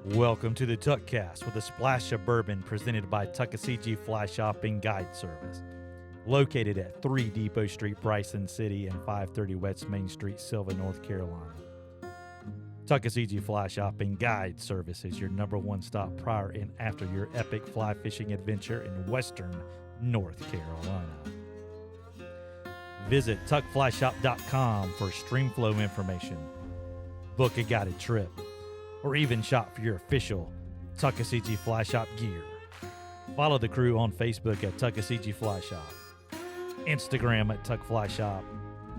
Welcome to the Tuckcast with a splash of bourbon presented by Tuckaseegee Fly Shop and Guide Service. Located at 3 Depot Street, Bryson City and 530 West Main Street, Sylva, North Carolina. Tuckaseegee Fly Shop and Guide Service is your #1 stop prior and after your epic fly fishing adventure in western North Carolina. Visit tuckflyshop.com for streamflow information, book a guided trip, or even shop for your official Tuckaseegee Fly Shop gear. Follow the crew on Facebook at Tuckaseegee Fly Shop, Instagram at Tuck Fly Shop,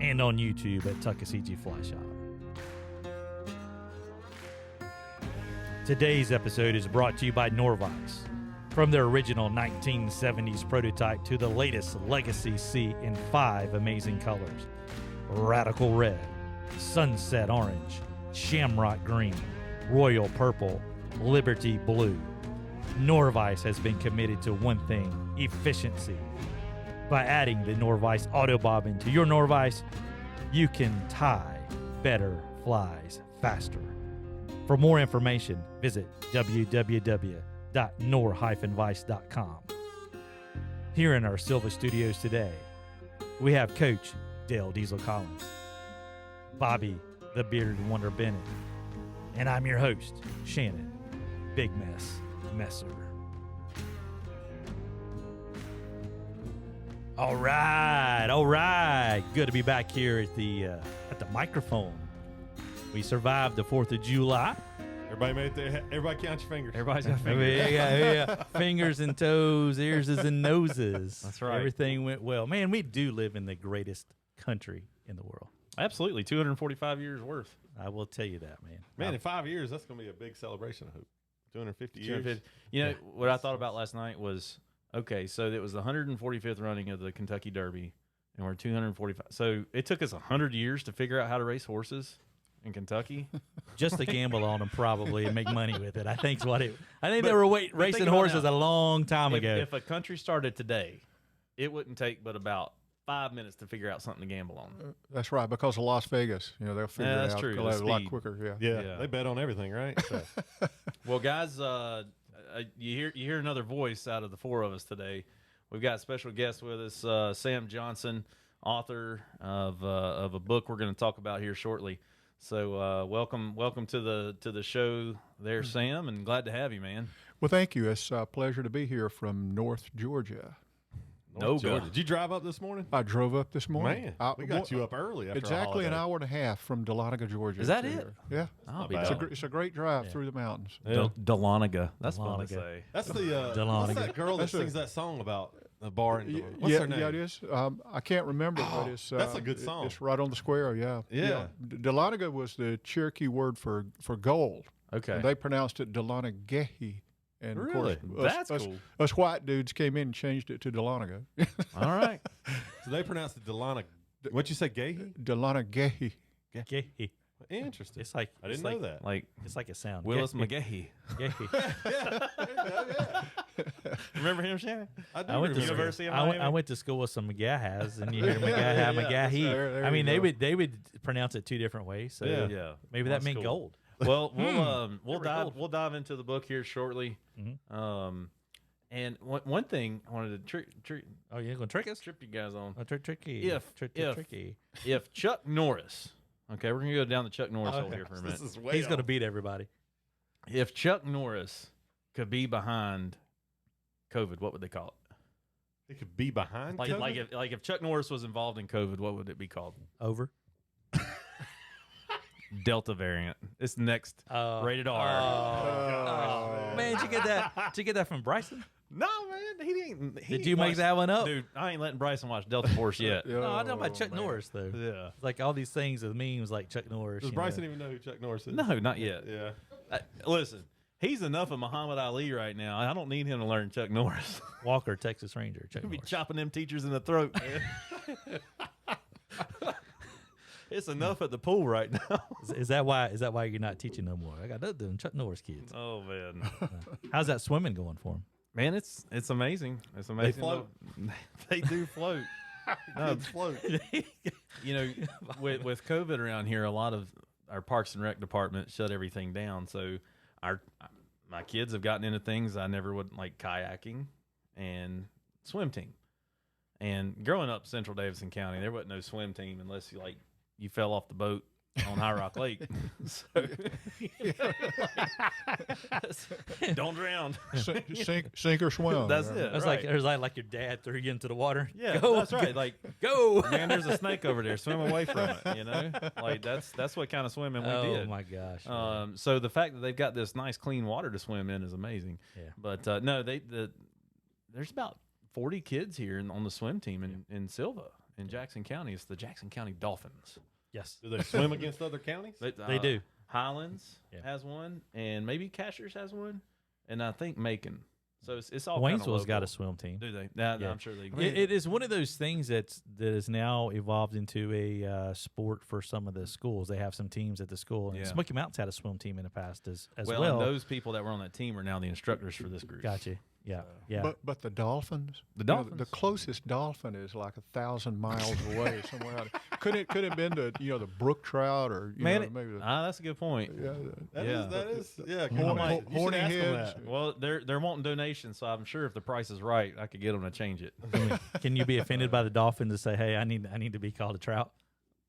and on YouTube at Tuckaseegee Fly Shop. Today's episode is brought to you by Norvice. From their original 1970s prototype to the latest Legacy C in 5 amazing colors: Radical Red, Sunset Orange, Shamrock Green, Royal Purple, Liberty Blue. Norvice has been committed to one thing: efficiency. By adding the Norvice Auto Bobbin to your Norvice, you can tie better flies faster. For more information, visit www.nor-vice.com. Here in our Sylva studios today, we have Coach Dale Diesel Collins, Bobby the Bearded Wonder Bennett, and I'm your host, Shannon, Big Mess Messer. All right. Good to be back here at the microphone. We survived the 4th of July. Everybody made it there. Everybody count your fingers. Everybody's got fingers. Yeah. Fingers and toes, ears and noses. That's right. Everything went well. Man, we do live in the greatest country in the world. Absolutely. 245 years worth. I will tell you that, man. Man, in 5 years, that's going to be a big celebration, I hope. 250 years. You know, what I thought about last night was, okay, so it was the 145th running of the Kentucky Derby, and we're 245. So it took us 100 years to figure out how to race horses in Kentucky. Just to gamble on them, probably, and make money with it. I think they were racing horses a long time ago. If a country started today, it wouldn't take but about 5 minutes to figure out something to gamble on. That's right, because of Las Vegas, they'll figure it that's out true, a lot quicker. Yeah, they bet on everything, right? So. Well, guys, you hear another voice out of the 4 of us today. We've got a special guest with us, Sam Johnson, author of a book we're going to talk about here shortly. So welcome to the show there, Sam, and glad to have you, man. Well, thank you. It's a pleasure to be here from North Georgia. North Georgia. Did you drive up this morning? I drove up this morning. Man, we got you up early after exactly an hour and a half from Dahlonega, Georgia. Is that it? Yeah. It's a great drive through the mountains. Yeah. Dahlonega. That's fun to say. That's the what's that girl that sings that song about the bar in what's her name? Yeah, it is. I can't remember, but it's that's a good song. It's right on the square. Yeah. Dahlonega was the Cherokee word for gold. Okay. And they pronounced it Dahlonega. And really? Of course, That's cool. Us white dudes came in and changed it to Dahlonega. All right. So they pronounced it Dahlonega. What'd you say, Gahy? Dahlonega. Gahy. Interesting. It's like I didn't know that. Like it's like a sound. Willis McGahee. Gahy. Remember him, Shannon? I went to University of I Miami. went to school with some McGahas, and you hear McGahee. There I mean, you go. they would pronounce it 2 different ways. So Yeah. maybe that meant gold. Well, we'll dive into the book here shortly. Mm-hmm. And one thing I wanted to Oh, you're going to trick us? trip you guys on. Oh, tricky. Tricky. If Chuck Norris, okay, we're gonna go down the Chuck Norris hole here for a minute. He's going to beat everybody. If Chuck Norris could be behind COVID, what would they call it? It could be behind. Like if Chuck Norris was involved in COVID, what would it be called? Over. Delta variant. It's next rated R. Man, did you get that? Did you get that from Bryson? No, man, he didn't. Did you make that one up? Dude, I ain't letting Bryson watch Delta Force yet. No, I know about Chuck Norris though. Yeah. Like all these things with memes like Chuck Norris. Does Bryson even know who Chuck Norris is? No, not yet. Yeah. Listen, he's enough of Muhammad Ali right now. I don't need him to learn Chuck Norris. Walker, Texas Ranger. Chuck He'll be Norris. chopping them teachers in the throat, man. It's enough at the pool right now. Is that why you're not teaching no more? I got nothing doing Chuck Norris kids. Oh man. How's that swimming going for him? Man, it's amazing. It's amazing. They float. They do float. Kids float. You know, with COVID around here, a lot of our Parks and Rec department shut everything down. So my kids have gotten into things I never would, like kayaking and swim team. And growing up Central Davidson County, there wasn't no swim team unless you fell off the boat on High Rock Lake. So, don't drown. Sink or swim. That's it. It's right. like it was like your dad threw you into the water. Yeah, Go. that's right. Like, Go. man, there's a snake over there. Swim away from it. You know, like that's what kind of swimming we did. Oh my gosh. So the fact that they've got this nice clean water to swim in is amazing. Yeah. But no, there's about 40 kids here on the swim team in Silva in Jackson County. It's the Jackson County Dolphins. Yes. Do they swim against other counties? They do. Highlands has one, and maybe Cashers has one, and I think Macon. So it's all Waynesville's got a swim team. Do they? Yeah. I'm sure they. It is one of those things that is now evolved into a sport for some of the schools. They have some teams at the school, and Smoky Mountain's had a swim team in the past as well. And those people that were on that team are now the instructors for this group. Gotcha. Yeah. But the dolphins, the closest dolphin is like 1,000 miles away somewhere out. Could it have been the brook trout or maybe that's a good point. That is horny heads. Well, they're wanting donations, so I'm sure if the price is right, I could get them to change it. Can you be offended by the dolphin to say, "Hey, I need to be called a trout"?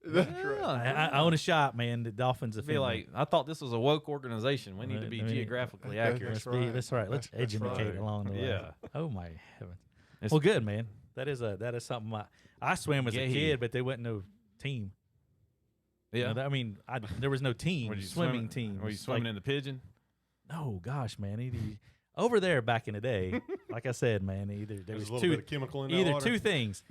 That's right. I own a shop, man. The Dolphins be like, I thought this was a woke organization. We need to be geographically accurate. That's right. Let's educate along the way. Yeah. Oh my heavens. Well, good, man. That is something I swam as a kid, but there wasn't no team. Yeah. There was no team, swimming team. Were you swimming in the pigeon? Oh gosh, man. Over there back in the day, like I said, man, there was a little bit of chemical in that either water. two things.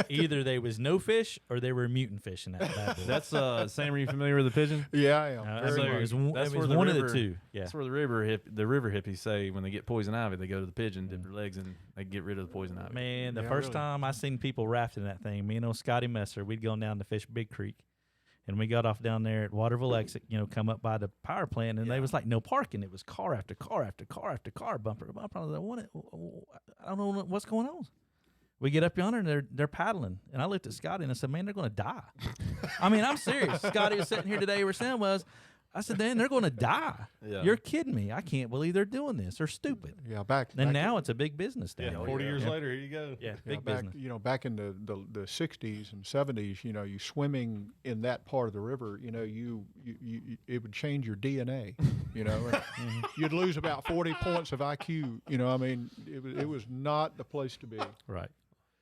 Either there was no fish or there were mutant fish in that bad boy. That's Sam, are you familiar with the pigeon? Yeah, I am. It was one of the two. Yeah. That's where the river hippies say when they get poison ivy, they go to the pigeon, dip their legs, and they get rid of the poison ivy. Man, the first time I seen people rafting that thing, me and old Scotty Messer, we'd gone down to fish Big Creek. And we got off down there at Waterville Exit, come up by the power plant, and there was like no parking. It was car after car after car after car, bumper to bumper. I was like, I don't know what's going on. We get up yonder, and they're paddling. And I looked at Scotty, and I said, man, they're going to die. I'm serious. Scotty was sitting here today where Sam was. I said, Dan, they're going to die. Yeah. You're kidding me. I can't believe they're doing this. They're stupid. Yeah, now it's a big business down there. 40 years later, here you go. Yeah, big business. Back in the 60s and 70s, you swimming in that part of the river, you it would change your DNA, You'd lose about 40 points of IQ, it was not the place to be. Right.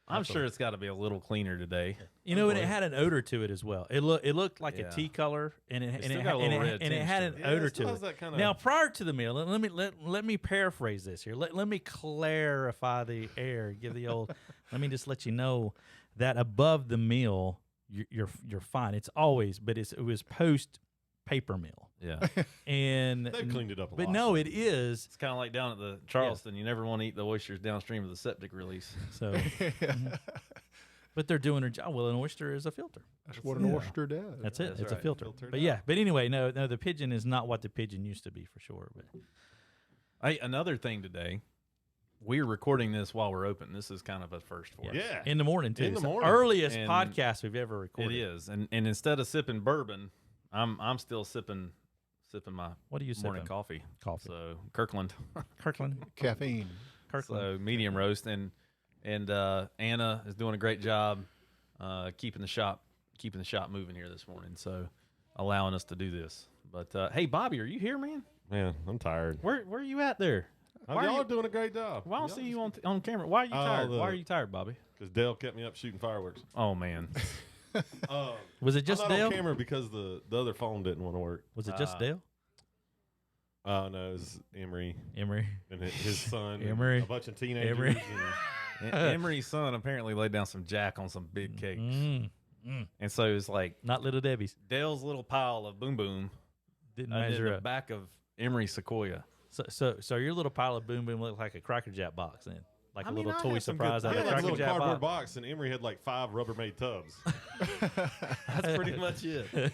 I'm sure it's got to be a little cleaner today. And it had an odor to it as well. It looked like a tea color, and it had an odor to it. Now, prior to the meal, let me paraphrase this here. Let me clarify the air. Give the old. Let me just let you know that above the meal, you're fine. It's always, but it was post paper mill. Yeah. And they cleaned it up a lot. But no, it is. It's kind of like down at the Charleston. You never want to eat the oysters downstream of the septic release. So, but they're doing their job. Well, an oyster is a filter. That's what an oyster does. That's it. That's it's right. a filter. Filtered But out. yeah. But anyway, no, the pigeon is not what the pigeon used to be for sure. But hey, another thing today. We're recording this while we're open. This is kind of a first for us. Yeah. In the morning too. In the It's the morning. earliest And podcast we've ever recorded. It is, and instead of sipping bourbon, I'm still sipping my What are you morning sipping? coffee. Coffee. So Kirkland. Kirkland. Caffeine. Kirkland. So medium roast, and Anna is doing a great job keeping the shop moving here this morning. So allowing us to do this. But hey, Bobby, are you here, man? Man, I'm tired. Where are you at there? Y'all are doing a great job. Why don't I see you on camera? Why are you tired? Why are you tired, Bobby? Because Dale kept me up shooting fireworks. Oh man. Was it just I'm not Dale? on camera because the other phone didn't want to work. Was it just Dale? No, it was Emery Emery. and his son. Emery. And a bunch of teenagers. Emery. Emery's son apparently laid down some jack on some big cakes. And so it's like Not Little Debbie's. Dale's little pile of boom boom Didn't and then measure the up. back of Emery Sequoia. So your little pile of boom boom looked like a Cracker Jack box then, like I a mean, little I toy had some surprise good- out I of had a a Cracker little Jack cardboard box. box, and Emery had like 5 Rubbermaid tubs. That's pretty much it. So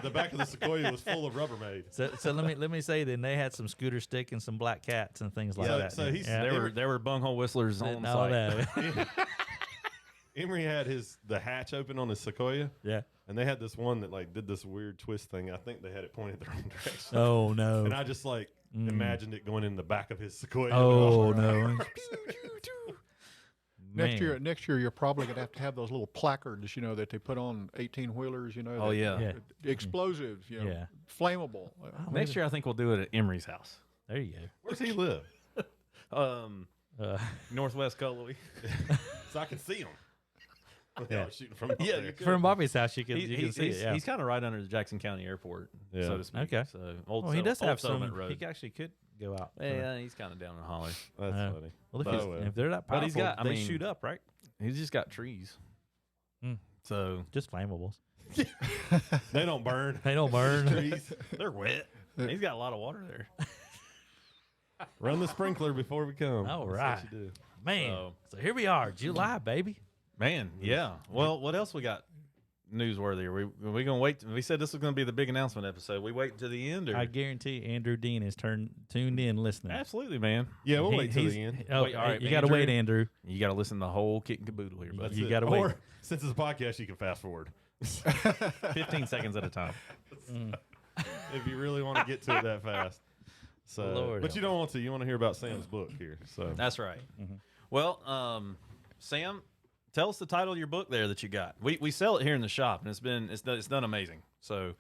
the back of the Sequoia was full of Rubbermaid. So let me say then they had some scooter stick and some black cats and things like that. So he's There were bunghole whistlers on all site. that. Emery had the hatch open on his Sequoia. Yeah. And they had this one that like did this weird twist thing. I think they had it pointed the wrong direction. Oh no! And I just like imagined it going in the back of his Sequoia. Oh no! Next year, you're probably gonna have to have those little placards, that they put on 18-wheelers. Oh yeah. Explosives. Flammable. Next year, I think we'll do it at Emery's house. There you go. Where's he live? Northwest Cullowhee. So I can see him. Yeah, shooting from up Yeah, there. From Bobby's house, you can see it. Yeah. He's kind of right under the Jackson County Airport, so to speak. Okay. So old Well, he does have some. Settlement Road. He actually could go out. Yeah, he's kind of down in Holly. That's funny. Well, if they're that powerful, But he's got. they shoot up, right? He's just got trees. So Just flammables. They don't burn. They don't burn. Trees. they're wet. He's got a lot of water there. Run the sprinkler before we come. All That's right. what you do. Man, so here we are, July, baby. Man, yeah. Well, what else we got newsworthy? Are we gonna wait? We said this was gonna be the big announcement episode. We wait to the end, or I guarantee Andrew Dean is tuned in listening. absolutely, man. Yeah, we'll wait till He's- the end. Oh, Wait, all right, you got to wait, Andrew. You got to listen to the whole kit and caboodle here, but That's You it. gotta wait. Or since it's a podcast, you can fast forward 15 seconds at a time. if you really want to get to it that fast. So, Lord but you don't want to. You want to hear about Sam's book here. So That's right. Well, Sam, tell us the title of your book there that you got. We sell it here in the shop, and it's done amazing. So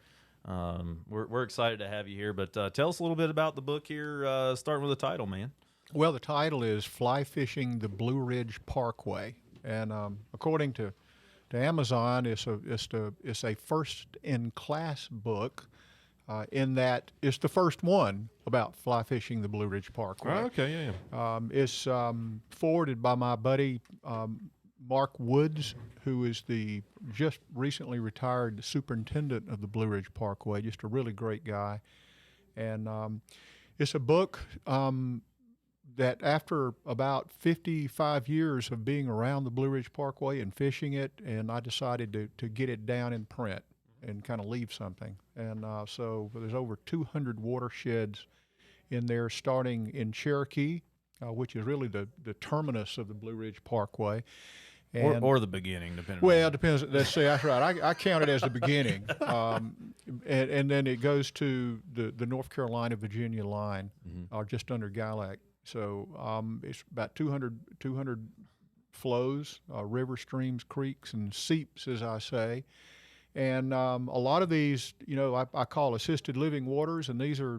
we're excited to have you here. But tell us a little bit about the book here, starting with the title, man. Well, the title is Fly Fishing the Blue Ridge Parkway, and according to Amazon, it's a first-in-class book. In that it's the first one about fly fishing the Blue Ridge Parkway. Oh, okay, yeah. It's forwarded by my buddy Mark Woods, who is the just recently retired superintendent of the Blue Ridge Parkway, just a really great guy. And it's a book that after about 55 years of being around the Blue Ridge Parkway and fishing it, and I decided to get it down in print and kind of leave something. And so there's over 200 watersheds in there, starting in Cherokee, which is really the terminus of the Blue Ridge Parkway. And, Or the beginning, depending well, it depends. That's right. I count it as the beginning. And then it goes to the North Carolina-Virginia line, or just under Galac. So it's about 200 flows, river, streams, creeks, and seeps, as I say. And a lot of these, I call assisted living waters, and these are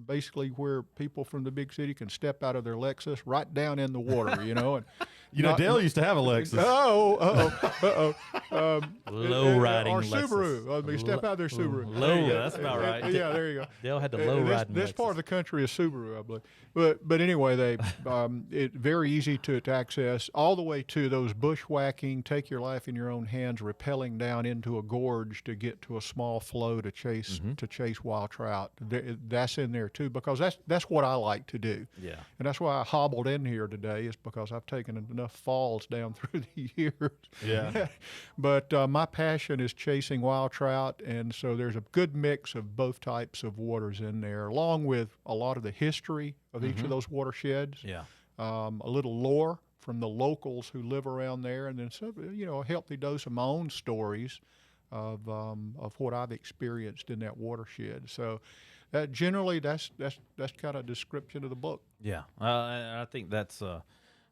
basically where people from the big city can step out of their Lexus right down in the water, And Dale used to have a Lexus. Low riding or Lexus. Subaru. Step out of their Subaru. Yeah, that's about right. Yeah, there you go. Dale had the low riding This part of the country is Subaru, I believe. But anyway, they it's very easy to access all the way to those bushwhacking, take your life in your own hands, rappelling down into a gorge to get to a small flow to chase wild trout. That's in there too, because that's what I like to do. Yeah. And that's why I hobbled in here today, is because I've taken enough falls down through the years. Yeah. But my passion is chasing wild trout, and so there's a good mix of both types of waters in there, along with a lot of the history of each of those watersheds. Yeah. A little lore from the locals who live around there, and then some, a healthy dose of my own stories of what I've experienced in that watershed. So generally, that's kind of a description of the book. Yeah. I think that's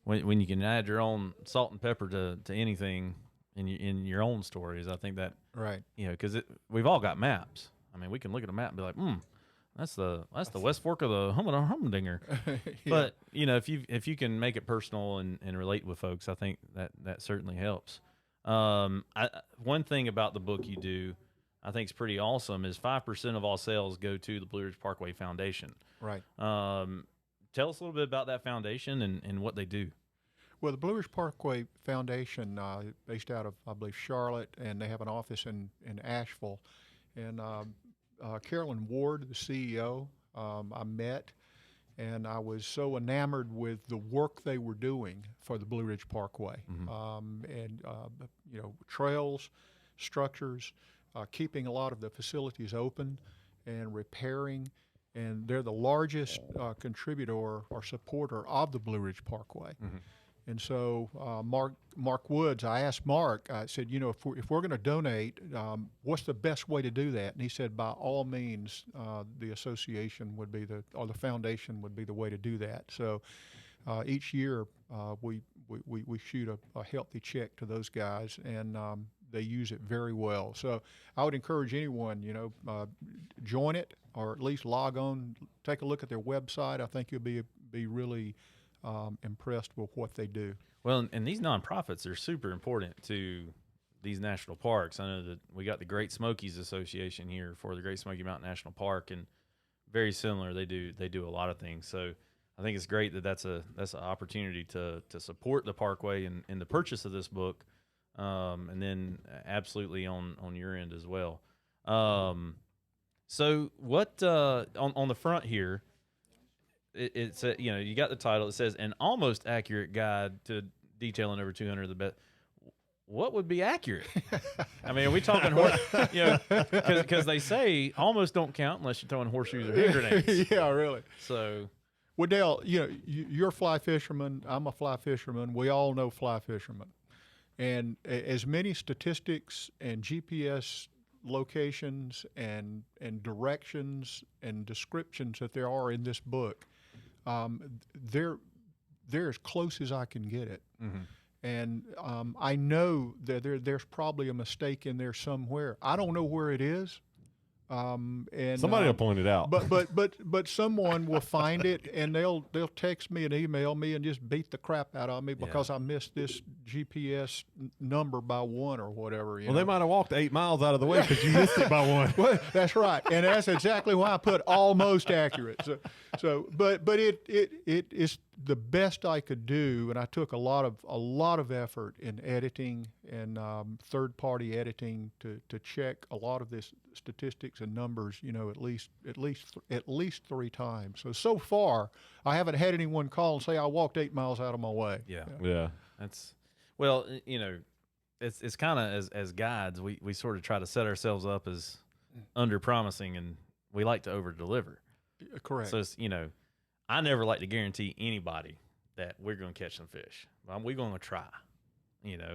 when you can add your own salt and pepper to anything in your own stories. I think that Right. because we've all got maps. I mean, we can look at a map and be like, that's the West Fork of the Humdinger. Yeah. But if you can make it personal and relate with folks, I think that certainly helps. One thing about the book you do, I think is pretty awesome, is 5% of all sales go to the Blue Ridge Parkway Foundation. Right. Tell us a little bit about that foundation and what they do. Well, the Blue Ridge Parkway Foundation, based out of, I believe, Charlotte, and they have an office in Asheville. And Carolyn Ward, the CEO, I met, and I was so enamored with the work they were doing for the Blue Ridge Parkway. Trails, structures, keeping a lot of the facilities open and repairing. And they're the largest contributor or supporter of the Blue Ridge Parkway. And so Mark Woods, I asked Mark, I said, if we're going to donate, what's the best way to do that? And he said, by all means, the association would be the foundation would be the way to do that. So each year we shoot a healthy check to those guys, and they use it very well. So I would encourage anyone, join it, or at least log on, take a look at their website. I think you'll be really impressed with what they do. Well, and these nonprofits are super important to these national parks. I know that we got the Great Smokies Association here for the Great Smoky Mountain National Park, and very similar. They do a lot of things. So I think it's great that that's an opportunity to support the Parkway in the purchase of this book, and then absolutely on your end as well. So what on the front here? It's you got the title. It says an almost accurate guide to detailing over 200 of the best. What would be accurate? I mean, are we talking because they say almost don't count unless you're throwing horseshoes or hand grenades. Yeah, really. So, well, Dale, you're a fly fisherman. I'm a fly fisherman. We all know fly fishermen, and as many statistics and GPS locations and directions and descriptions that there are in this book, they're as close as I can get it. Mm-hmm. And I know that there's probably a mistake in there somewhere. I don't know where it is. And somebody will point it out. But someone will find it, and they'll text me and email me and just beat the crap out of me because I missed this GPS number by one or whatever. They might have walked 8 miles out of the way because you missed it by one. Well, that's right, and that's exactly why I put almost accurate. But it is the best I could do, and I took a lot of effort in editing and third-party editing to check a lot of this statistics and numbers, at least 3 times. So far, I haven't had anyone call and say I walked 8 miles out of my way. Yeah. That's it's kind of as guides, we sort of try to set ourselves up as under promising, and we like to over deliver. Correct. So it's, I never like to guarantee anybody that we're going to catch some fish. We're going to try.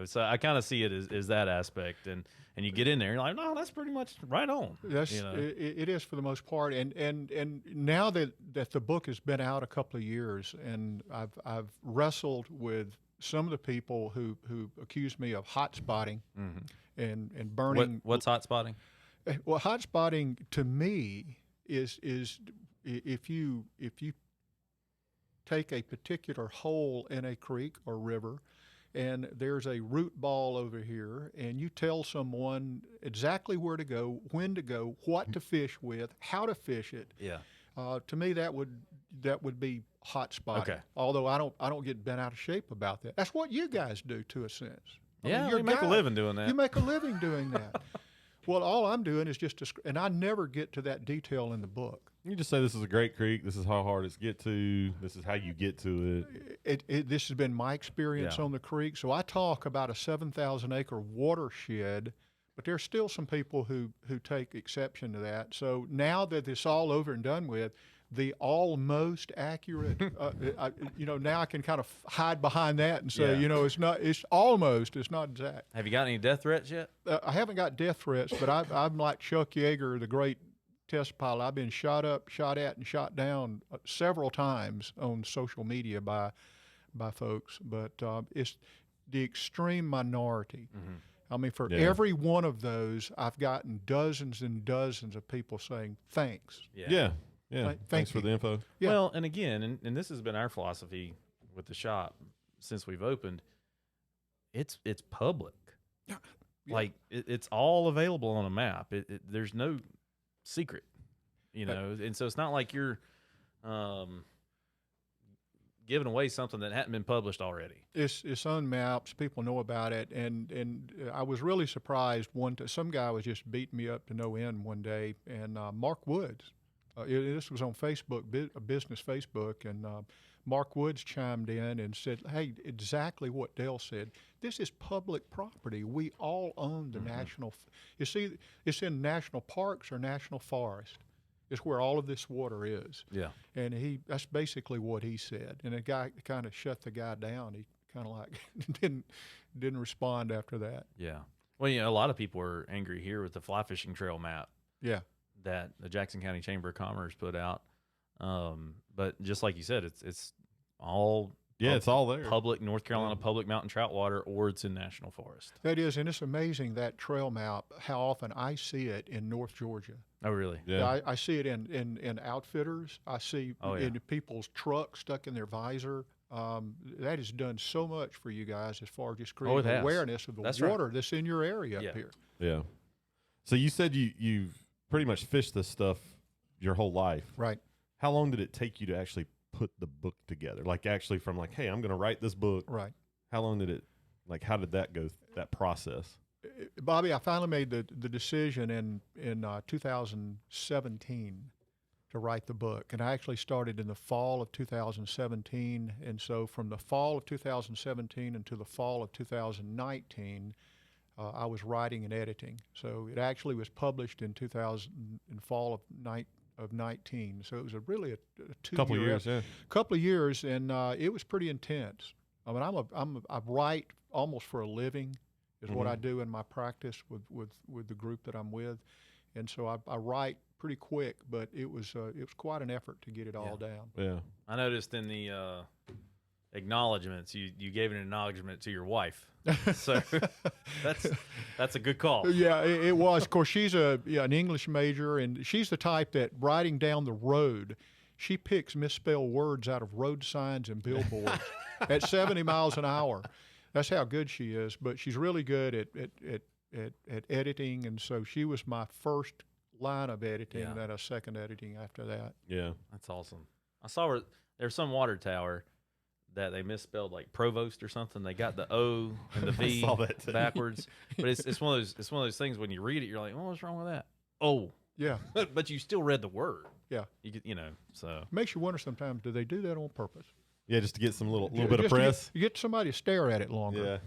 So I kind of see it as that aspect, and you get in there, and you're like, no, that's pretty much right on. It is for the most part, and now that the book has been out a couple of years, and I've wrestled with some of the people who accuse me of hot spotting and burning. What's hot spotting? Well, hot spotting to me is if you take a particular hole in a creek or river, and there's a root ball over here, and you tell someone exactly where to go, when to go, what to fish with, how to fish it. Yeah. To me, that would be hot spotting. Okay. Although I don't get bent out of shape about that. That's what you guys do to a sense. You make a living doing that. You make a living doing that. Well, all I'm doing is and I never get to that detail in the book. You just say this is a great creek. This is how hard it's get to. This is how you get to it. This has been my experience on the creek. So I talk about a 7,000-acre watershed, but there's still some people who take exception to that. So now that it's all over and done with, the almost accurate, now I can kind of hide behind that and say, it's almost, it's not exact. Have you got any death threats yet? I haven't got death threats, but I'm like Chuck Yeager, the great test pilot. I've been shot at, and shot down several times on social media by folks, but it's the extreme minority. Mm-hmm. I mean, for every one of those, I've gotten dozens and dozens of people saying thanks. Yeah. Thanks for the info. Yeah. Well, and again, and this has been our philosophy with the shop since we've opened. It's public. Yeah. Like it's all available on a map. There's no secret, and so it's not like you're giving away something that hadn't been published already. It's on maps. People know about it, and I was really surprised. Some guy was just beating me up to no end one day, and Mark Woods. This was on Facebook, business Facebook, and Mark Woods chimed in and said, hey, exactly what Dale said. This is public property. We all own the national. You see, it's in national parks or national forest. It's where all of this water is. Yeah. And that's basically what he said. And the guy kind of shut the guy down. He kind of like didn't respond after that. Yeah. Well, a lot of people were angry here with the fly fishing trail map. Yeah. That the Jackson County Chamber of Commerce put out. But just like you said, it's all it's all there. Public North Carolina public mountain trout water, or it's in national forest. That is, and it's amazing, that trail map, how often I see it in North Georgia. Oh, really? Yeah. I see it in outfitters. I see in people's trucks stuck in their visor. That has done so much for you guys as far as just creating awareness of the water that's in your area up here. Yeah. So you said you've pretty much fished this stuff your whole life. Right. How long did it take you to actually put the book together? Like actually from like, hey, I'm going to write this book. Right. How long did it, like, how did that go, that process? Bobby, I finally made the decision in 2017 to write the book. And I actually started in the fall of 2017. And so from the fall of 2017 until the fall of 2019, I was writing and editing. So it actually was published in fall of 19. So it was really a 2 couple years, couple of years, and it was pretty intense. I mean, I write almost for a living, is what I do in my practice with the group that I'm with, and so I write pretty quick. But it was quite an effort to get it all down. Yeah, I noticed in the acknowledgments you gave an acknowledgement to your wife, so that's a good call. Yeah, it was. Of course, she's an English major, and she's the type that riding down the road, she picks misspelled words out of road signs and billboards at 70 miles an hour. That's how good she is. But she's really good at editing, and so she was my first line of editing, and then a second editing after that. Yeah, that's awesome. I saw where there's some water tower that they misspelled, like provost or something. They got the O and the V backwards. But it's one of those things when you read it, you're like, oh, what's wrong with that? Oh, yeah. But you still read the word. Yeah. So makes you wonder sometimes, do they do that on purpose? Yeah, just to get some little bit of press. You get somebody to stare at it longer.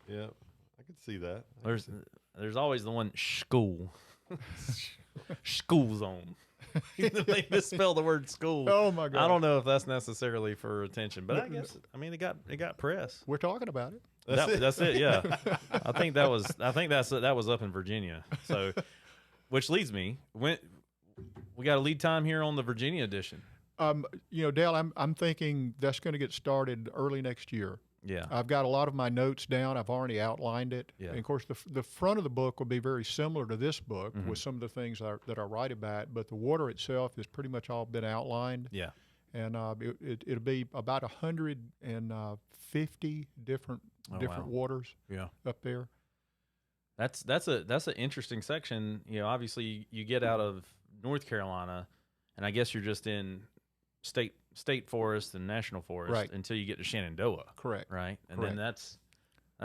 Yeah. I can see that. There's always the one school. School zone. They misspell the word school. Oh my God! I don't know if that's necessarily for attention, but I guess it got press. We're talking about it. That's it. Yeah, I think that was up in Virginia. So, which leads me, we got a lead time here on the Virginia edition. Dale, I'm thinking that's going to get started early next year. Yeah, I've got a lot of my notes down. I've already outlined it. Yeah. And of course, the front of the book will be very similar to this book with some of the things that I write about. But the water itself has pretty much all been outlined. Yeah. And it'll be about 150 different waters. Yeah. Up there. That's an interesting section. Obviously you get out of North Carolina, and I guess you're just in state forest and national forest until you get to Shenandoah. Correct. Right. And then that's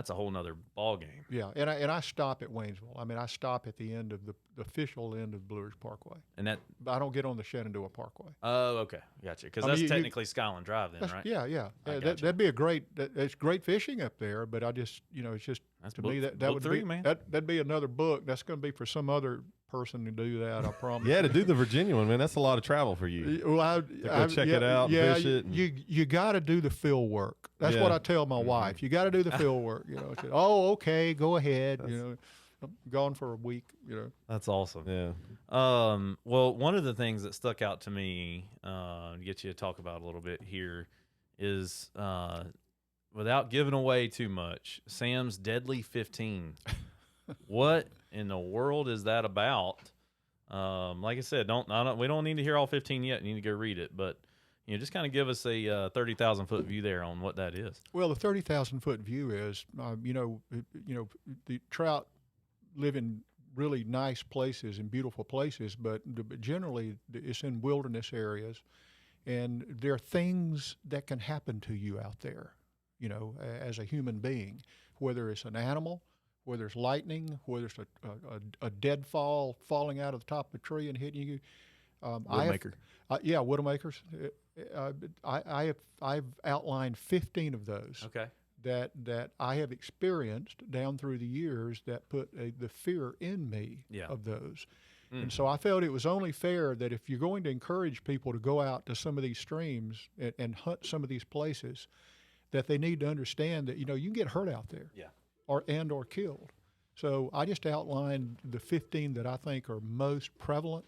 a whole nother ball game. Yeah. And I stop at Waynesville. I mean, I stop at the end of the official end of Blue Ridge Parkway. And I don't get on the Shenandoah Parkway. Oh, okay. Gotcha. Because that's technically Skyland Drive then, right? Yeah. That'd be it's great fishing up there, but I just, it's just, that's to me, that would be, man. That'd be another book. That's going to be for some other person to do that, I promise. Yeah, to do the Virginia one, man, that's a lot of travel for you. Well, go check it out, fish it. You got to do the field work. That's what I tell my wife. You got to do the field work. She, okay, go ahead. I'm gone for a week. That's awesome. Yeah. Well, one of the things that stuck out to me, to get you to talk about a little bit here, is without giving away too much, Sam's Deadly 15. What in the world is that about? Like I said, we don't need to hear all 15 yet. You need to go read it, but just kind of give us a 30,000 foot view there on what that is. Well, the 30,000 foot view is, the trout live in really nice places and beautiful places, but generally it's in wilderness areas, and there are things that can happen to you out there, as a human being, whether it's an animal, whether it's lightning, whether it's a deadfall falling out of the top of a tree and hitting you. Woodmaker. Widowmakers. I've outlined 15 of those. Okay. That I have experienced down through the years that put the fear in me of those. And so I felt it was only fair that if you're going to encourage people to go out to some of these streams and hunt some of these places, that they need to understand that, you know, you can get hurt out there. Yeah. Or killed. So I just outlined the 15 that I think are most prevalent,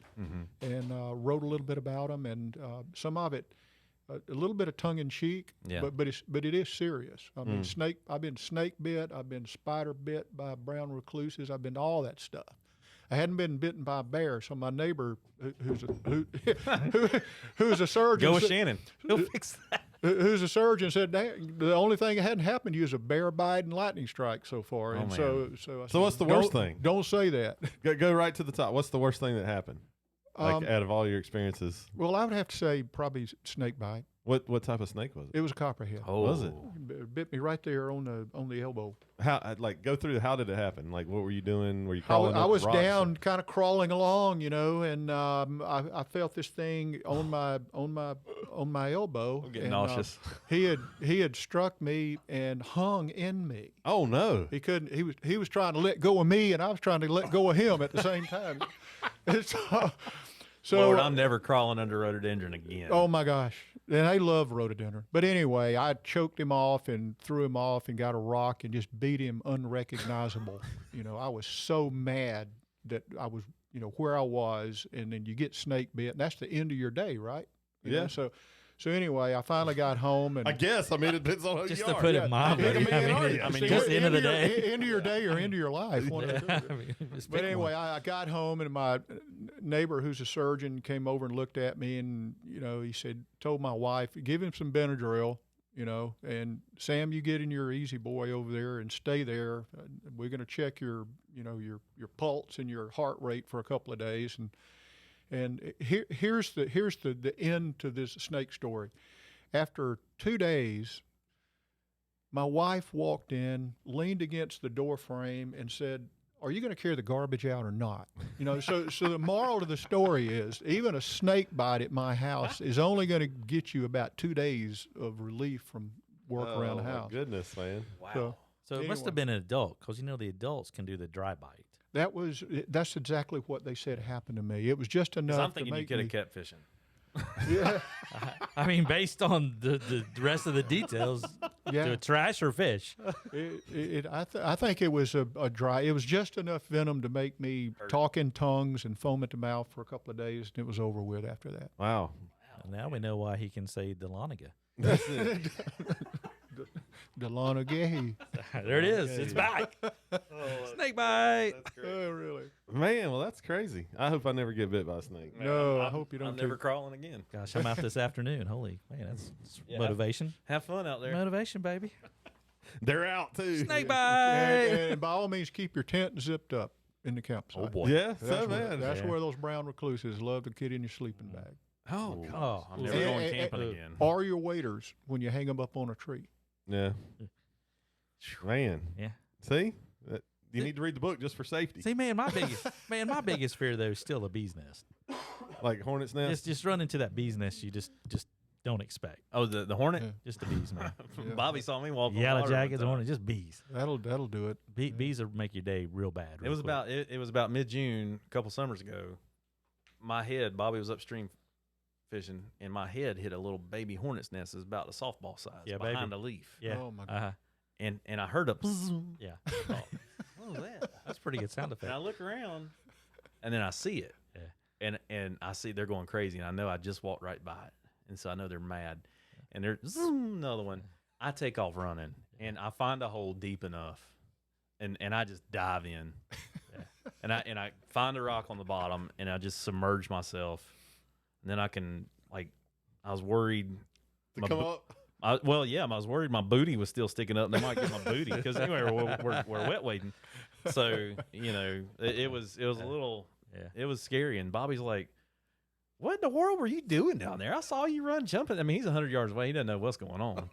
and wrote a little bit about them, and some of it a little bit of tongue in cheek, but it is serious. I mean, I've been snake bit, I've been spider bit by brown recluses, I've been all that stuff. I hadn't been bitten by a bear, so my neighbor, who's a surgeon, Go with Shannon. He'll fix that. Who's a surgeon, said the only thing that hadn't happened to you is a bear bite and lightning strike so far. And so I said, what's the worst thing? Don't say that. Go right to the top. What's the worst thing that happened? Like out of all your experiences? Well, I would have to say probably snake bite. What type of snake was it? It was a copperhead. Oh, was it? It bit me right there on the elbow. How? Like, go through. How did it happen? Like, what were you doing? Were you crawling? I was down, kind of crawling along, you know, and I felt this thing on my elbow. I'm getting nauseous. He had struck me and hung in me. Oh no! He couldn't. He was trying to let go of me, and I was trying to let go of him at the same time. So, Lord, I'm never crawling under rhododendron again. Oh my gosh. And I love rhododendron. But anyway, I choked him off and threw him off and got a rock and just beat him unrecognizable. You know, I was so mad that I was, you know, where I was, and then you get snake bit, and that's the end of your day, right? You know, so anyway, I finally got home, and I guess it depends on who Just you to are. put it mildly. I mean, just the end of the day. End of your day or end of your life. One of the two. But anyway, I got home, and my neighbor, who's a surgeon, came over and looked at me, and you know, he told my wife, give him some Benadryl, you know, and Sam, you get in your Easy Boy over there and stay there. We're going to check your pulse and your heart rate for a couple of days, and here's the end to this snake story. After 2 days, my wife walked in, leaned against the door frame, and said, "Are you going to carry the garbage out or not?" You know, so the moral to the story is, even a snake bite at my house is only going to get you about 2 days of relief from work around the house. Oh, goodness, man. Wow. So it must have been an adult, because, you know, the adults can do the dry bite. That's exactly what they said happened to me. It was just enough. I'm thinking you could have kept fishing. Yeah. I mean, based on the rest of the details, to trash or fish. I think it was a dry. It was just enough venom to make me talk in tongues and foam at the mouth for a couple of days, and it was over with after that. Wow. Now we know why he can say Deloniga. That's it. Delano Gay. There it is. It's back. Snake bite. That's great. Oh, really? Man, well, that's crazy. I hope I never get bit by a snake. No, I hope you don't. I'm never crawling again. Gosh, I'm out this afternoon. Holy man, that's motivation. Have fun out there. Motivation, baby. They're out too. Snake bite. And by all means, keep your tent zipped up in the campsite. Oh boy. Yeah, That's where those brown recluses love to get in your sleeping bag. Oh, Oh, I'm never going camping again. Or your waders when you hang them up on a tree. yeah. Man. yeah. See? You need to read the book just for safety. See, man, my biggest fear though is still a bee's nest. Like hornet's nest? Just run into that bee's nest you just don't expect. Oh, the hornet? Yeah. Just the bees, man. Bobby saw me walk on Yellow water jackets, one time. hornet, just bees. That'll do it. Bees will make your day real bad. It was about mid-June, a couple summers ago. Bobby was upstream fishing, and my head hit a little baby hornet's nest. It's about the softball size behind a leaf. Yeah. Oh, my God. And I heard a Yeah. what was that? That's a pretty good sound effect. And I look around, and then I see it. Yeah. And I see they're going crazy, and I know I just walked right by it. And so I know they're mad. And there's another one. I take off running, and I find a hole deep enough, and I just dive in. And I find a rock on the bottom, and I just submerge myself. And then I can, like, I was worried. To come up? I was worried my booty was still sticking up, and they might get my booty, because anyway, we're wet wading. So, you know, it was a little, it was scary. And Bobby's like, "What in the world were you doing down there? I saw you run jumping." I mean, he's 100 yards away. He doesn't know what's going on.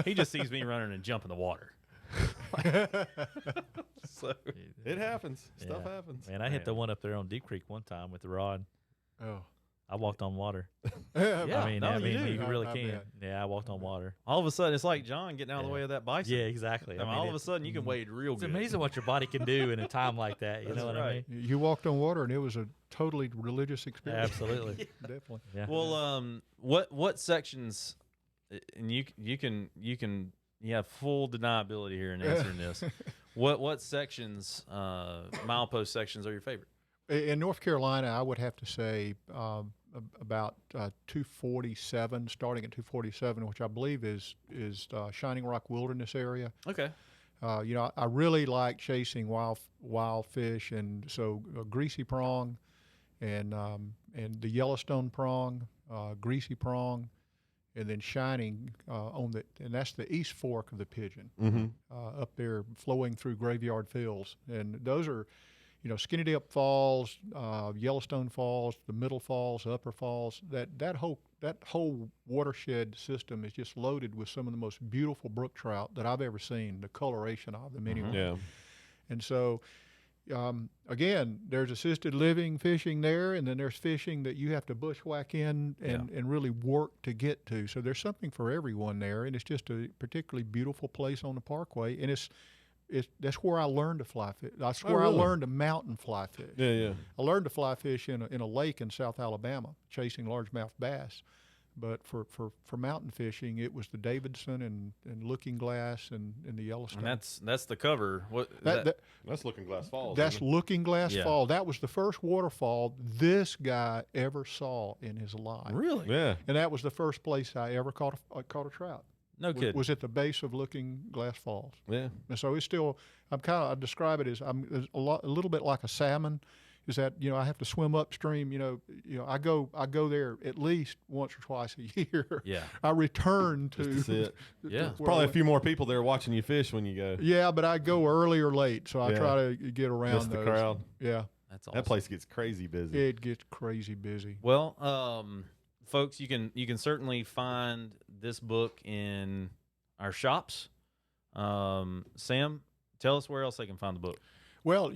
He just sees me running and jump in the water. So it happens. Stuff happens. Man, I hit the one up there on Deep Creek one time with the rod. Oh. I walked on water. Yeah, I mean, you you really I can. bet. Yeah, I walked on water. all of a sudden, it's like John getting out of the way of that bison. Yeah, exactly. I mean, all of a sudden, you can wade real It's good. amazing what your body can do in a time like that. You That's know what right. I mean? You walked on water, and it was a totally religious experience. Absolutely. Definitely. Yeah. Well, what sections? And you can you have full deniability here in answering this. What sections, milepost sections, are your favorite? In North Carolina, I would have to say about 247, starting at 247, which I believe is Shining Rock Wilderness area. Okay. I really like chasing wild fish, and so greasy prong, and the Yellowstone prong, greasy prong, and then shining and that's the East Fork of the Pigeon, up there flowing through Graveyard Fields, and those are, Skinny Dip Falls, Yellowstone Falls, the Middle Falls, Upper Falls. That whole watershed system is just loaded with some of the most beautiful brook trout that I've ever seen. The coloration of them, anyway. Yeah. And so, again, there's assisted living fishing there, and then there's fishing that you have to bushwhack in and really work to get to. So there's something for everyone there, and it's just a particularly beautiful place on the Parkway, and that's where I learned to fly fish. That's where I learned to mountain fly fish. Yeah. I learned to fly fish in a lake in South Alabama, chasing largemouth bass. But for mountain fishing, it was the Davidson and Looking Glass and the Yellowstone. And that's the cover. That's Looking Glass Falls. That's Looking Glass Fall. That was the first waterfall this guy ever saw in his life. Really? Yeah. And that was the first place I ever caught a trout. No kidding. Was at the base of Looking Glass Falls. Yeah. And so it's still, I describe it as a little bit like a salmon. Is that I have to swim upstream? I go there at least once or twice a year. Yeah. I return to. Just to sit. Yeah. Probably a few more people there watching you fish when you go. Yeah, but I go early or late, so I try to get around Just the those. crowd. Yeah. That's awesome. That place gets crazy busy. It gets crazy busy. Well, folks, you can certainly find this book in our shops. Sam, tell us where else they can find the book. Well,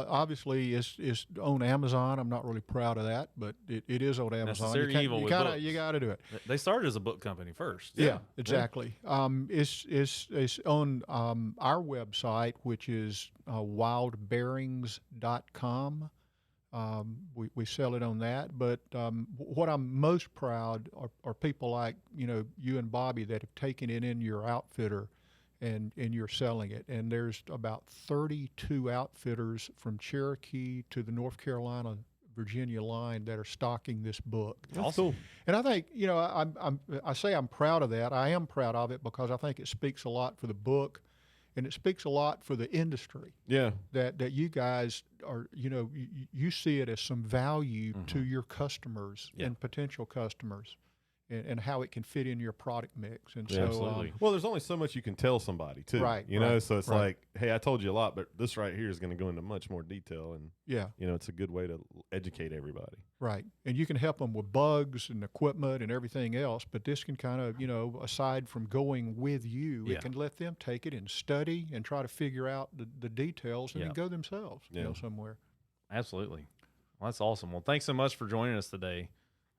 obviously it's on Amazon. I'm not really proud of that, but it is on Amazon. You got to do it. They started as a book company first. Yeah, exactly. It's on our website, which is wildbearings.com. We sell it on that. But what I'm most proud are people like you and Bobby that have taken it in your outfitter. And you're selling it. And there's about 32 outfitters from Cherokee to the North Carolina, Virginia line that are stocking this book. Awesome. And I think, I say I'm proud of that. I am proud of it because I think it speaks a lot for the book, and it speaks a lot for the industry. Yeah. That you guys are, you see it as some value to your customers and potential customers. And how it can fit in your product mix. And so, absolutely. Well, there's only so much you can tell somebody, too. Right. So it's like, hey, I told you a lot, but this right here is going to go into much more detail. And, it's a good way to educate everybody. Right. And you can help them with bugs and equipment and everything else, but this can kind of, aside from going with you, it can let them take it and study and try to figure out the details and then go themselves, somewhere. Absolutely. Well, that's awesome. Well, thanks so much for joining us today.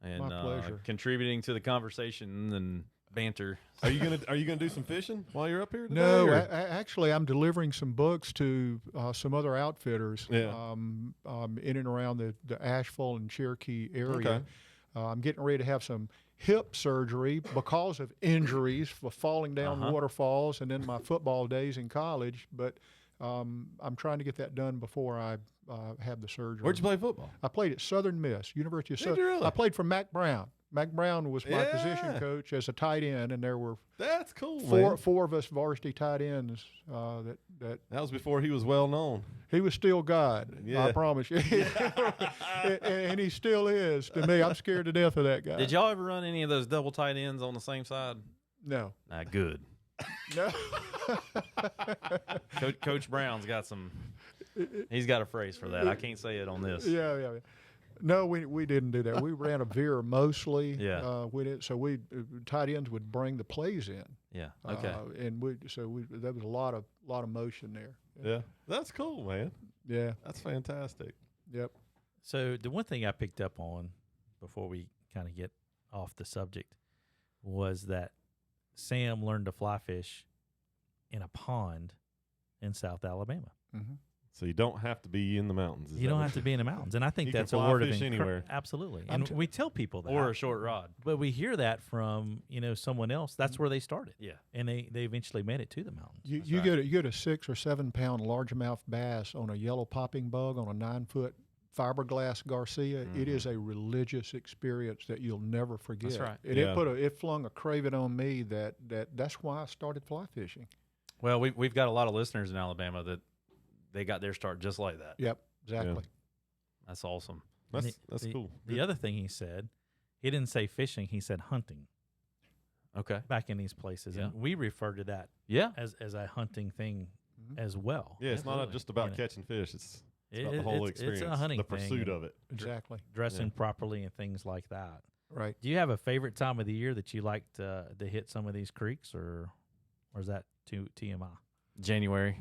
And my pleasure. Contributing to the conversation and banter. Are you gonna do some fishing while you're up here today? No, actually, I'm delivering some books to some other outfitters in and around the Asheville and Cherokee area. Okay. I'm getting ready to have some hip surgery because of injuries for falling down waterfalls and then my football days in college, but I'm trying to get that done before I have the surgery. Where'd you play football? I played at Southern Miss, University of Southern. Really? I played for Mac Brown. Mac Brown was my position coach as a tight end, and there were that's cool. Four of us varsity tight ends. That was before he was well known. He was still God. I promise you, and he still is to me. I'm scared to death of that guy. Did y'all ever run any of those double tight ends on the same side? No. Good. No. Coach Brown's got some. He's got a phrase for that. I can't say it on this. Yeah. No, we didn't do that. We ran a veer mostly. Yeah. So tight ends would bring the plays in. Yeah. Okay. And there was a lot of motion there. Yeah. That's cool, man. Yeah. That's fantastic. Yep. So the one thing I picked up on before we kind of get off the subject was that Sam learned to fly fish in a pond in South Alabama. Mm-hmm. So you don't have to be in the mountains. You don't have to be in the mountains, and I think that's a word of encouragement. Absolutely, and we tell people that, or a short rod. But we hear that from someone else. That's where they started. Yeah, and they eventually made it to the mountains. You get a 6 or 7 pound largemouth bass on a yellow popping bug on a 9-foot fiberglass Garcia. It is a religious experience that you'll never forget. That's right. And it flung a craving on me that's why I started fly fishing. Well, we've got a lot of listeners in Alabama that they got their start just like that. Yep, exactly. Yeah. That's awesome. That's cool. The other thing he said, he didn't say fishing, he said hunting. Okay. Back in these places. Yeah. And we refer to that as a hunting thing as well. Yeah, it's not just about catching fish. It's about the whole experience. It's a hunting the pursuit of it. Exactly. Dressing properly and things like that. Right. Do you have a favorite time of the year that you like to hit some of these creeks, or is that too TMI? January.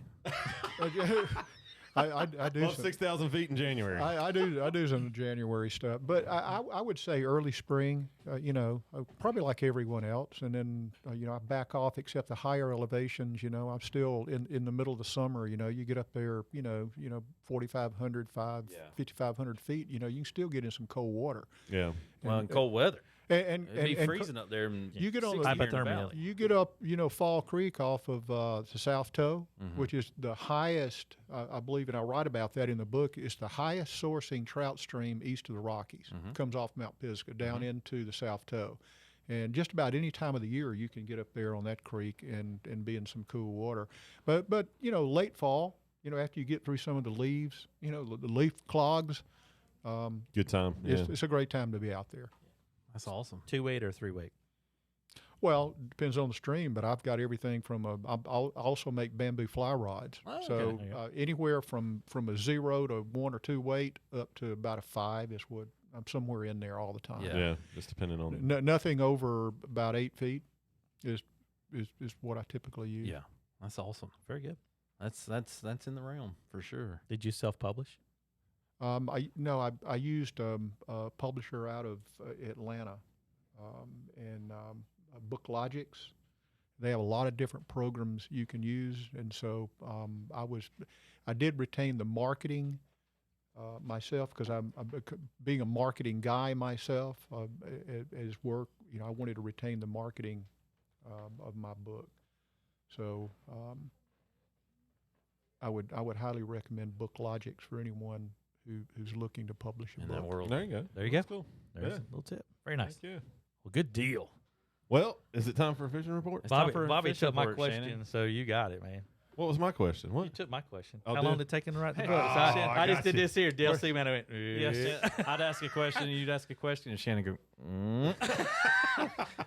I do above 6,000 feet in January. I do some January stuff, but I would say early spring. Probably like everyone else, and then I back off except the higher elevations. I'm still in the middle of the summer. You get up there, 4,500, 5,500 feet. You can still get in some cold water. Yeah. Well, in cold weather. And it'd be freezing up there. You get on hypothermia. You get up, Fall Creek off of the South Toe, which is the highest, I believe, and I write about that in the book. It's the highest sourcing trout stream east of the Rockies. Comes off Mount Pisgah down into the South Toe, and just about any time of the year you can get up there on that creek and be in some cool water. But late fall, after you get through some of the leaves, the leaf clogs. Good time. Yeah. It's a great time to be out there. That's awesome. 2-weight or 3-weight? Well, depends on the stream, but I've got everything from I also make bamboo fly rods. Oh, so okay. Anywhere from a 0 to 1 or 2 weight up to about a 5 is what I'm somewhere in there all the time. Yeah, just depending on nothing over about 8 feet is what I typically use. Yeah, that's awesome. Very good. That's in the realm for sure. Did you self-publish? I used a publisher out of Atlanta, and BookLogix. They have a lot of different programs you can use, and so I did retain the marketing myself because I'm being a marketing guy myself as work. I wanted to retain the marketing of my book, so I would highly recommend BookLogix for anyone who's looking to publish a in book. that world. There you go. There you go. Cool. There's a little tip. Very nice. Yeah. Well, good deal. Well, is it time for a fishing report? Bobby took my report, question, Shannon. so you got it, man. What was my question? What? You took my question. Oh, How long did it take him to write the book? I I just got did you. this here. DLC, man. I went, Yes, I'd ask a question, and you'd ask a question, and Shannon go,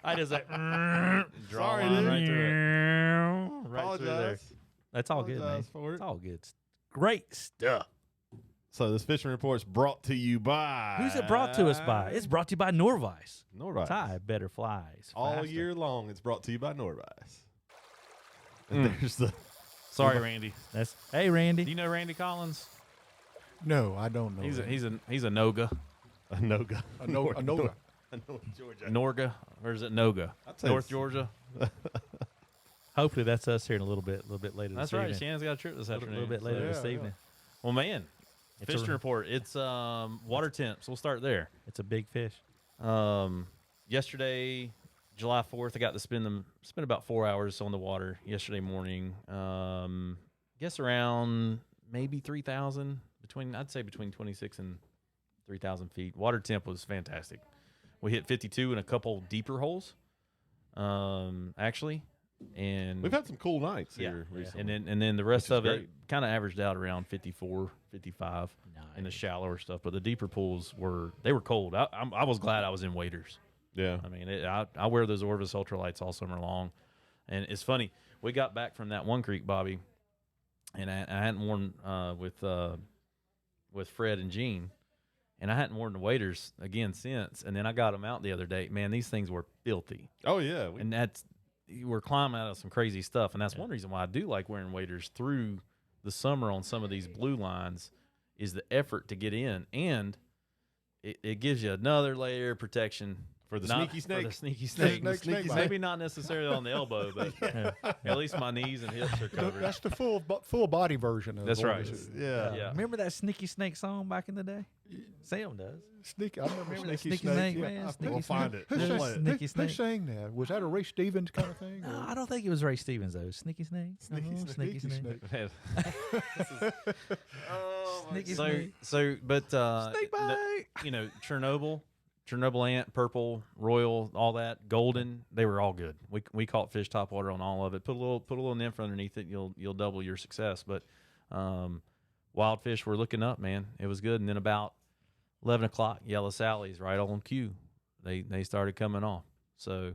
I just like, draw Sorry, a line dude. right through it. right through there. Apologize. That's all good, man. Apologize for it. It's all good. Great stuff. So this fishing report's brought to you by. Who's it brought to us by? It's brought to you by Norvise. Norvise. Tie better flies. All faster. year long, it's brought to you by Norvise. And there's the. Sorry, Randy. Hey, Randy. Do you know Randy Collins? No, I don't know. He's that. a Noga. A Noga. A Noga. Georgia. Norga, or is it Noga? say North it's- Georgia. Hopefully that's us here in a little bit later. That's this right. evening. Shannon's got a trip this A afternoon. little bit later So- this evening. Well, man, It's fishing a- report. It's water temps. We'll start there. It's a big fish. Yesterday, July 4th, I got to spend about 4 hours on the water yesterday morning. Guess around maybe 3,000 I'd say between 26 and 3,000 feet. Water temp was fantastic. We hit 52 in a couple deeper holes, actually. And We've had some cool nights here recently. and then the rest Which is of it great. kind of averaged out around 54, 55 in the shallower stuff. But the deeper pools were cold. I was glad I was in waders. Yeah. I mean, I wear those Orvis ultralights all summer long. And it's funny. We got back from that one creek, Bobby, and I hadn't worn with Fred and Gene, and I hadn't worn the waders again since. And then I got them out the other day. Man, these things were filthy. Oh, yeah. And we're climbing out of some crazy stuff, and that's one reason why I do like wearing waders through the summer on some of these blue lines is the effort to get in, and it gives you another layer of protection For the Not sneaky snake. For the sneaky snake. Snake bite. Maybe not necessarily on the elbow, but at least my knees and hips are covered. That's the full body version of That's right. Vorticist. Yeah. Remember that Sneaky Snake song back in the day? Sam does. Sneaky. I remember that Sneaky Snake, man. Yeah. Sneaky We'll find it. Who, We'll sang, play it. Sneaky who Snake. sang that? Was that a Ray Stevens kind of thing? No, I don't think it was Ray Stevens though. Sneaky Snake. Sneaky Snake. Man, Sneaky so, Snake. but Snake bite. Chernobyl ant, purple, royal, all that, golden, they were all good. We caught fish topwater on all of it. Put a little nymph underneath it, you'll double your success. But wild fish were looking up, man. It was good. And then about 11 o'clock, yellow sallies right on cue. They started coming off. So,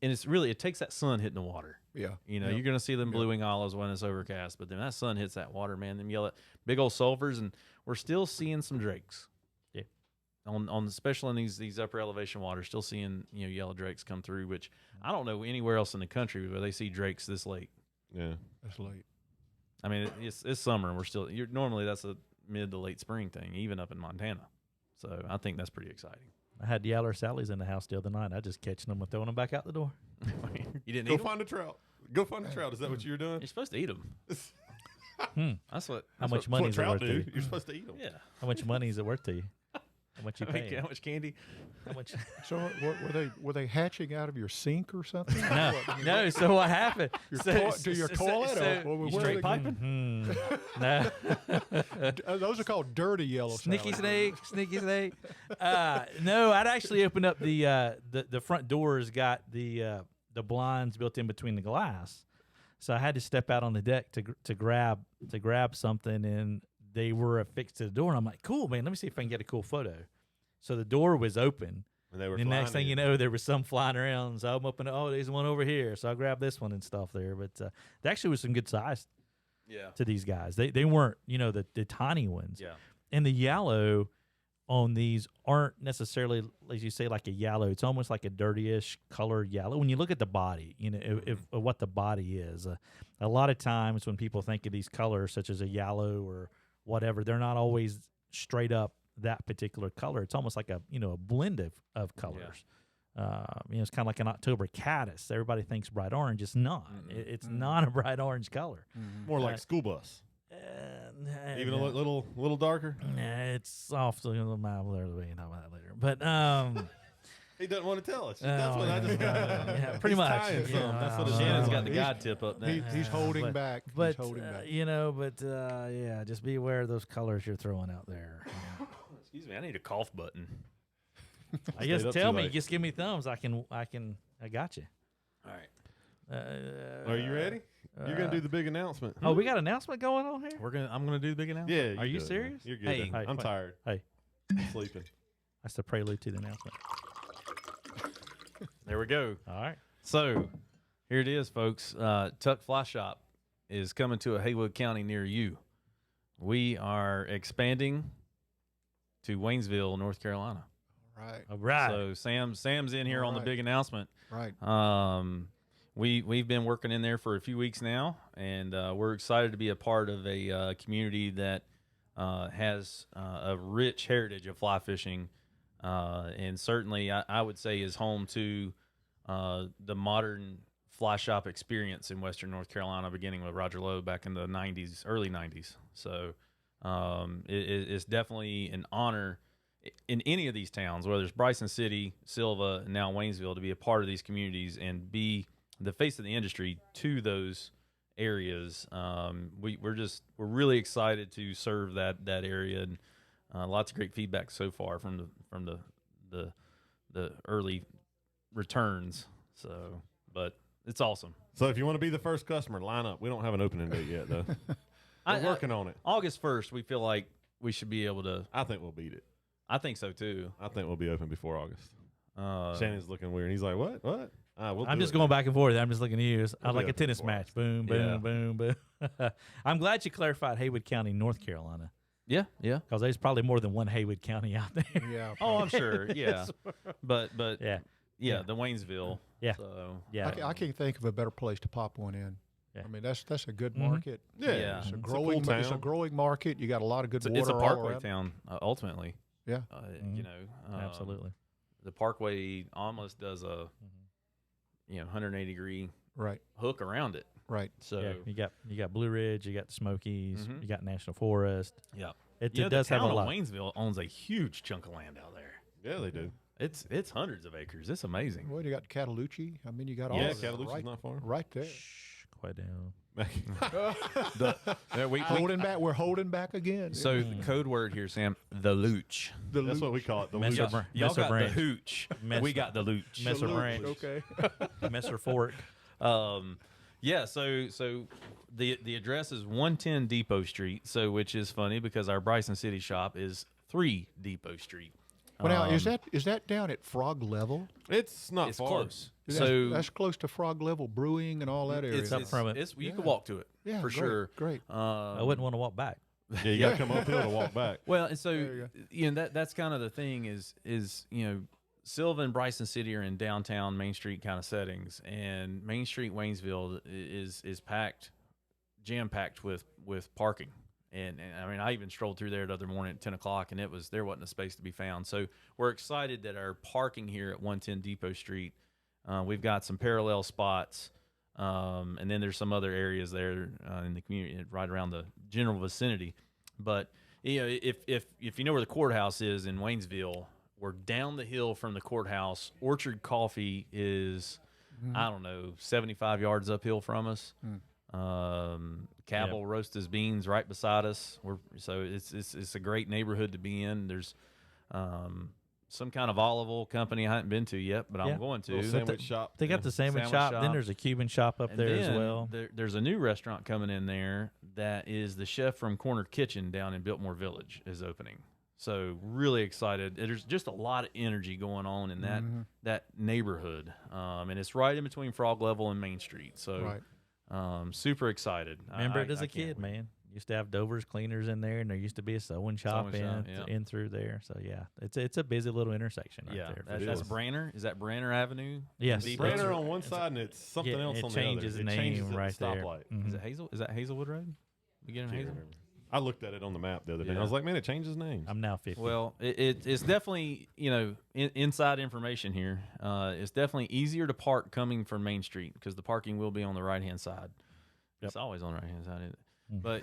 and it takes that sun hitting the water. Yeah. You're going to see them blue wing olives when it's overcast, but then that sun hits that water, man. Them yellow, big old sulfurs, and we're still seeing some drakes. Yeah. On especially in these upper elevation waters, still seeing yellow drakes come through, which I don't know anywhere else in the country where they see drakes this late. Yeah, That's late. I mean, it's summer, and we're still. Normally that's a mid to late spring thing, even up in Montana. So I think that's pretty exciting. I had Yaller Sallies in the house the other night. I just catching them and throwing them back out the door. You didn't go eat 'em? find a trout. Go find a trout. Is that what you were doing? You're supposed to eat them. That's what. How much What money is it trout worth to you? do? You're supposed to eat them. Yeah. How much money is it worth to you? How much you paying? How much candy? How much? So were they hatching out of your sink or something? No, What, no. So what happened? to your toilet? Or you where straight are they piping? No. Those are called dirty yellow Sneaky sallies. Sneaky Snake. No, I'd actually opened up the front doors, got the blinds built in between the glass, so I had to step out on the deck to grab something, and they were affixed to the door. And I'm like, cool, man. Let me see if I can get a cool photo. So the door was open. And they were And the next thing in. you know, there was some flying around. So I'm opening, there's one over here. So I grabbed this one and stuff there. But there actually was some good size to these guys. They weren't, the tiny ones. Yeah. And the yellow on these aren't necessarily, as you say, like a yellow. It's almost like a dirtyish colored yellow. When you look at the body, if what the body is. A lot of times when people think of these colors, such as a yellow or whatever, they're not always straight up that particular color. It's almost like a blend of colors. It's kind of like an October caddis. Everybody thinks bright orange. It's not. It's not a bright orange color. More like school bus. Even a little darker. It's off the mile. We can talk about that later. But He doesn't want to tell us. That's what I just yeah, pretty He's much. tying some. That's what it Shannon's is. got the guide tip up there. He's holding back. But He's holding back. yeah, just be aware of those colors you're throwing out there. Excuse me, I need a cough button. I guess Stayed up tell too me, late. just give me thumbs. I got you. All right. Are you ready? You're gonna do the big announcement. Oh, we got an announcement going on here. I'm gonna do the big announcement. Yeah. Are you do it, man. serious? You're good. Hey. I'm Hey, tired. Hey, I'm sleeping. that's the prelude to the announcement. There we go. All right. So here it is, folks. Tuck Fly Shop is coming to a Haywood County near you. We are expanding to Waynesville, North Carolina. Right. All right. So Sam's in here on the Right. big announcement. Right. We've been working in there for a few weeks now, and we're excited to be a part of a community that has a rich heritage of fly fishing, and certainly I would say is home to the modern fly shop experience in Western North Carolina, beginning with Roger Lowe back in the early 90s. So it's definitely an honor in any of these towns, whether it's Bryson City, Silva, and now Waynesville, to be a part of these communities and be the face of the industry to those areas. We're really excited to serve that area, and lots of great feedback so far from the early returns. So, but it's awesome. So if you want to be the first customer, line up. We don't have an opening date yet, though. We're working on it. August 1st, we feel like we should be able to. I think we'll beat it. I think so too. I think we'll be open before August. Shannon's looking weird. He's like, "What? What?" I'm just going back and forth. I'm just looking at you. I We'll like be a tennis open for match. Boom, boom, Yeah. boom, boom. I'm glad you clarified Haywood County, North Carolina, Yeah. because there's probably more than one Haywood County out there. Yeah. Oh, I'm sure. Yeah. But Yeah. the Waynesville. Yeah. So Yeah. I can't think of a better place to pop one in. Yeah. I mean, that's a good Mhm. market. Yeah. Yeah. It's a It's a growing. cool It's a town. growing market. You got a lot of good water it's a all Parkway around. town ultimately. Yeah. You know, Absolutely. the Parkway almost does a 180-degree hook around it. Right. So you got Blue Ridge, you got the Smokies, you got National Forest. Yeah. It does have a lot. Waynesville owns a huge chunk of land out there. Yeah, they do. It's hundreds of acres. It's amazing. Well, you got Cataloochee. I mean, you got all yeah, of it Cataloochee's not far. right there. Shh, quiet down. We're holding back again. So the code word here, Sam, the looch. That's what we call it. The Messer, looch. Y'all got branch. the hooch. We got the looch. Messer Looch, branch. okay. Messer fork. Yeah, so the address is 110 Depot Street, which is funny because our Bryson City shop is 3 Depot Street. Well, now is that down at Frog Level? It's not It's far. close. That's close to Frog Level Brewing and all that area. It's up from it. You can walk to it for great, sure. Great. I wouldn't want to walk back. Yeah, you got to come uphill to walk back. Well, and so that's kind of the thing is Silva and Bryson City are in downtown Main Street kind of settings, and Main Street Waynesville is packed, jam packed with parking. And I mean, I even strolled through there the other morning at 10 o'clock, and there wasn't a space to be found. So we're excited that our parking here at 110 Depot Street, we've got some parallel spots, and then there's some other areas there in the community right around the general vicinity. But if you know where the courthouse is in Waynesville, we're down the hill from the courthouse. Orchard Coffee is, I don't know, 75 yards uphill from us. Cabell roast his beans right beside us. So it's a great neighborhood to be in. There's some kind of olive oil company I haven't been to yet, but I'm going to. Sandwich shop. They got the sandwich shop. Then there's a Cuban shop up there as well. There's a new restaurant coming in there that is the chef from Corner Kitchen down in Biltmore Village is opening. So really excited. There's just a lot of energy going on in that neighborhood, and it's right in between Frog Level and Main Street. So. Super excited. Remember it as a kid, man. Used to have Dover's Cleaners in there, and there used to be a sewing shop in through there. So yeah, it's a busy little intersection right there. That's Branner. Is that Branner Avenue? Yes, Branner on one side, and it's something else on the other. It changes the name right there. Mm-hmm. Is it Hazel? Is that Hazelwood Road? Beginning of Hazel? I looked at it on the map the other day. And I was like, man, it changes names. I'm now 50. Well, it's definitely, inside information here. It's definitely easier to park coming from Main Street because the parking will be on the right-hand side. Yep. It's always on the right-hand side, isn't it? But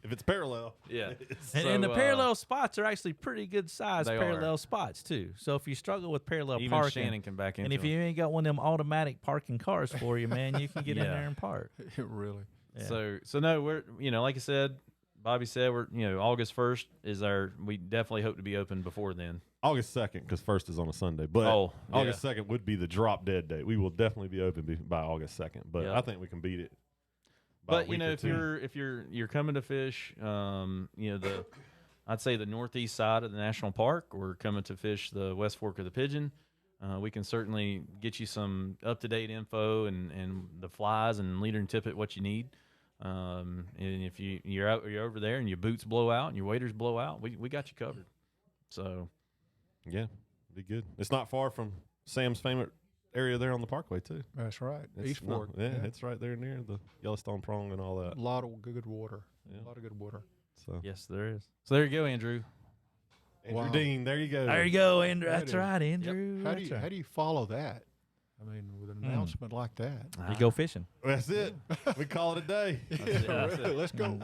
if it's parallel. Yeah. And the parallel spots are actually pretty good size parallel spots, too. So if you struggle with parallel even parking. Shannon can back into and if you ain't got one of them automatic parking cars for you, man, you can get in there and park. Really? Yeah. So no, we're, like I said, Bobby said, we're, August 1st is we definitely hope to be open before then. August 2nd, because 1st is on a Sunday. But August 2nd would be the drop dead date. We will definitely be open by August 2nd. But I think we can beat it. But if you're coming to fish, I'd say the northeast side of the national park, or coming to fish the West Fork of the Pigeon, we can certainly get you some up-to-date info and the flies and leader and tippet what you need. And if you're over there and your boots blow out and your waders blow out, we got you covered. So, yeah, be good. It's not far from Sam's favorite area there on the Parkway too. That's right. It's East Fork. It's right there near the Yellowstone Prong and all that. A lot of good water. Yeah. A lot of good water. So yes, there is. So there you go, Andrew. Andrew Dean, there you go. There you go, Andrew. That's right, Andrew. Yep. How do you follow that? I mean, with an announcement like that. You go fishing. That's it. We call it a day. Let's go.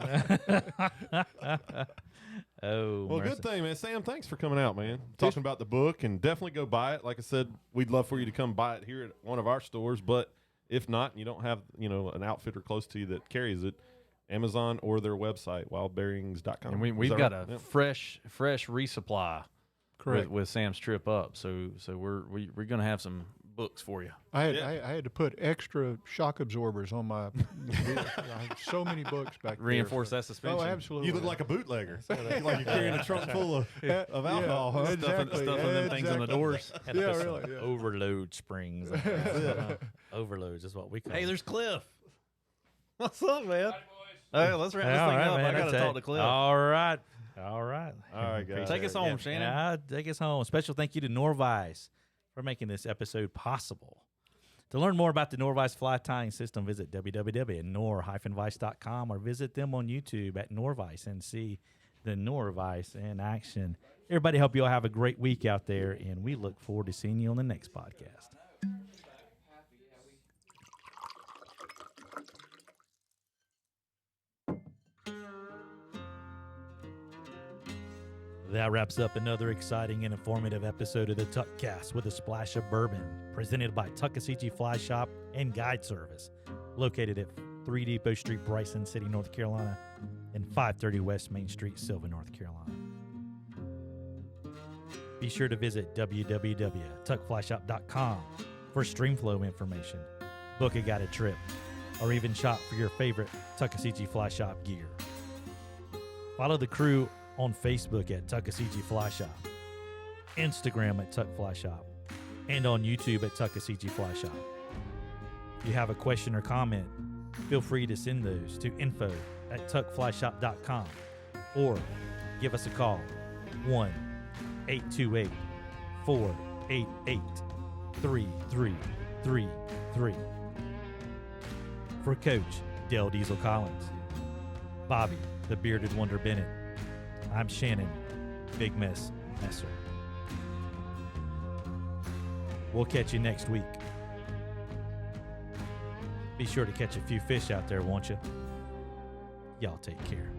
Well, good thing, man. Sam, thanks for coming out, man. Talking about the book, and definitely go buy it. Like I said, we'd love for you to come buy it here at one of our stores. But if not, and you don't have an outfitter close to you that carries it, Amazon or their website, wildbearings.com. And we've got a fresh resupply with Sam's trip up. So we're going to have some books for you. I had to put extra shock absorbers on my I have so many books back there. Reinforce that suspension. Oh, absolutely. You look like a bootlegger. Like you're carrying a trunk full of alcohol, huh? Exactly. Stuffing them things on the doors. Really. Yeah. Overload springs. Overloads is what we call Hey, them. there's Cliff. What's up, man? Hey, let's wrap this All thing right, up. man, I got to talk to Cliff. All right, guys. Take us home, Shannon. Take us home. Special thank you to Norvise for making this episode possible. To learn more about the Norvise fly tying system, visit www.nor-vice.com or visit them on YouTube at Norvise and see the Norvise in action. Everybody, hope you all have a great week out there, and we look forward to seeing you on the next podcast. That wraps up another exciting and informative episode of the Tuckcast with a splash of bourbon, presented by Tuckaseegee Fly Shop and Guide Service, located at 3 Depot Street, Bryson City, North Carolina, and 530 West Main Street, Sylvan, North Carolina. Be sure to visit www.tuckflyshop.com for StreamFlow information, book a guided trip, or even shop for your favorite Tuckaseegee Fly Shop gear. Follow the crew on Facebook at Tuckaseegee Fly Shop, Instagram at Tuck Fly Shop, and on YouTube at Tuckaseegee Fly Shop. If you have a question or comment, feel free to send those to info@tuckflyshop.com or give us a call, 1-828-488-3333. For Coach Dale Diesel Collins, Bobby the Bearded Wonder Bennett, I'm Shannon Big Mess Messer. We'll catch you next week. Be sure to catch a few fish out there, won't you? Y'all take care.